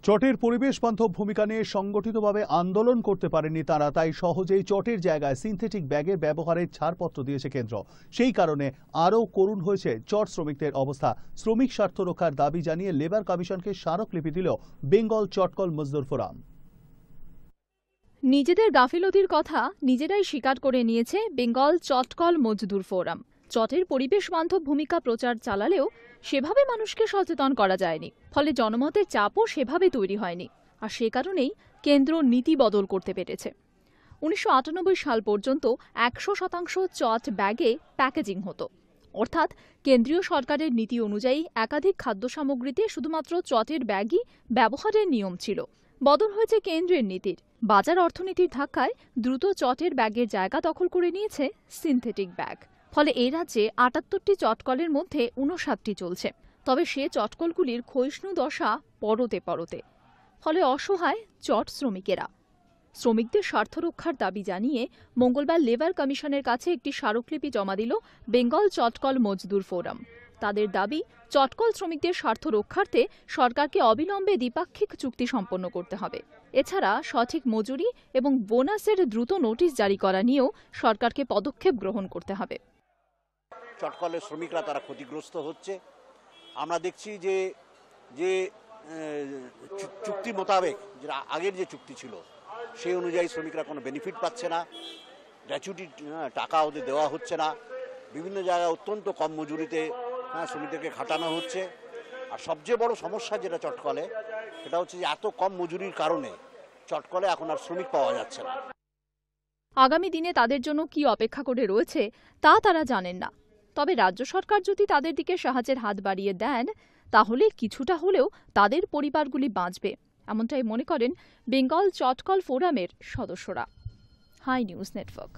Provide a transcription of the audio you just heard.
চটের পরিবেশ বান্ধব ভূমিকা নিয়ে সংগঠিতভাবে আন্দোলন করতে পারেনি তারা, তাই সহজেই চটের জায়গায় সিনথেটিক ব্যাগের ব্যবহারের ছাড়পত্র দিয়েছে কেন্দ্র। সেই কারণে আরও করুণ হয়েছে চট শ্রমিকদের অবস্থা। শ্রমিক স্বার্থ রক্ষার দাবি জানিয়ে লেবার কমিশনকে স্মারকলিপি দিল বেঙ্গল চটকল মজদুর ফোরাম। নিজেদের গাফিলতির কথা নিজেরাই স্বীকার করে নিয়েছে বেঙ্গল চটকল মজদুর ফোরাম। চটের পরিবেশ বান্ধব ভূমিকা প্রচার চালালেও সেভাবে মানুষকে সচেতন করা যায়নি, ফলে জনমতের চাপও সেভাবে তৈরি হয়নি। আর সে কারণেই কেন্দ্র নীতি বদল করতে পেরেছে। 1998 সাল পর্যন্ত 100% চট ব্যাগে প্যাকেজিং হতো, অর্থাৎ কেন্দ্রীয় সরকারের নীতি অনুযায়ী একাধিক খাদ্য সামগ্রীতে শুধুমাত্র চটের ব্যাগই ব্যবহারের নিয়ম ছিল। বদল হয়েছে কেন্দ্রের নীতির। বাজার অর্থনীতির ধাক্কায় দ্রুত চটের ব্যাগের জায়গা দখল করে নিয়েছে সিনথেটিক ব্যাগ। ফলে এই রাজ্যে 78টি চটকলের মধ্যে 59টি চলছে। তবে সে চটকলগুলির ক্ষয়িষ্ণু দশা পরতে পরতে। ফলে অসহায় চট শ্রমিকেরা। শ্রমিকদের স্বার্থ রক্ষার দাবি জানিয়ে মঙ্গলবার লেবার কমিশনের কাছে একটি স্মারকলিপি জমা দিল বেঙ্গল চটকল মজদুর ফোরাম। তাদের দাবি, চটকল শ্রমিকদের স্বার্থ রক্ষার্থে সরকারকে অবিলম্বে দ্বিপাক্ষিক চুক্তি সম্পন্ন করতে হবে। এছাড়া সঠিক মজুরি এবং বোনাসের দ্রুত নোটিশ জারি করা নিয়েও সরকারকে পদক্ষেপ গ্রহণ করতে হবে। চটকলের শ্রমিকরা তারা ক্ষতিগ্রস্ত হচ্ছে। আমরা দেখছি যে যে চুক্তি মোতাবেক, যেটা আগের যে চুক্তি ছিল সেই অনুযায়ী শ্রমিকরা কোনো বেনিফিট পাচ্ছে না, গ্র্যাচুইটি টাকা ওদের দেওয়া হচ্ছে না। বিভিন্ন জায়গায় অত্যন্ত কম মজুরিতে শ্রমিকদেরকে খাটানো হচ্ছে। আর সবচেয়ে বড় সমস্যা যেটা চটকলে, সেটা হচ্ছে যে এত কম মজুরির কারণে চটকলে এখন আর শ্রমিক পাওয়া যাচ্ছে না। আগামী দিনে তাদের জন্য কি অপেক্ষা করে রয়েছে তা তারা জানেন না। তবে রাজ্য সরকার যদি তাদের দিকে সাহায্যের হাত বাড়িয়ে দেন, তাহলে কিছুটা হলেও তাদের পরিবারগুলি বাঁচবে, এমনটাই মনে করেন বেঙ্গল চটকল ফোরামের সদস্যরা। Hi news network.